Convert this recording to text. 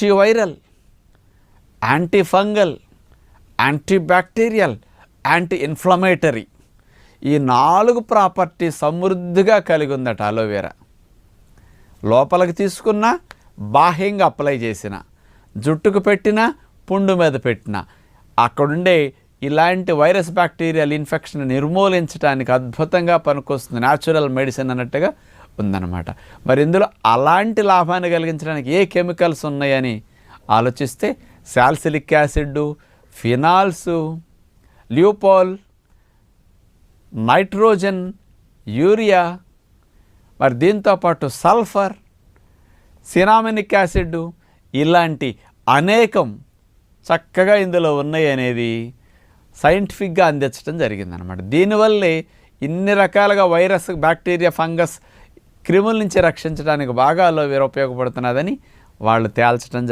Antiviral, antifungal, antibacterial, anti inflammatory ఈ 4 property సమృద్ధిగా కలిగి ఉందట అలోవెరా. లోపలికి తీసుకున్న, బాహ్యంగా అప్లై చేసిన, జుట్టుకు పెట్టిన, పుండు మీద పెట్టిన అక్కడుండే ఇలాంటి వైరస్ బ్యాక్టీరియల్ ఇన్ఫెక్షన్ నిర్మూలించడానికి అద్భుతంగా పనికొస్తుంది. న్యాచురల్ మెడిసిన్ అన్నట్టుగా ఉందన్నమాట. మరి ఇందులో అలాంటి లాభాన్ని కలిగించడానికి ఏ కెమికల్స్ ఉన్నాయని ఆలోచిస్తే salicylic acid, phenols, lupeol, nitrogen, urea, మరి దీంతోపాటు సల్ఫర్, సినామినిక్ యాసిడ్ ఇలాంటి అనేకం చక్కగా ఇందులో ఉన్నాయి అనేది సైంటిఫిక్గా అందించడం జరిగిందనమాట. దీనివల్లే ఇన్ని రకాలుగా వైరస్, బ్యాక్టీరియా, ఫంగస్, క్రిముల నుంచి రక్షించడానికి బాగా అలోవెరా ఉపయోగపడుతున్నదని వాళ్ళు తేల్చడం జరిగింది.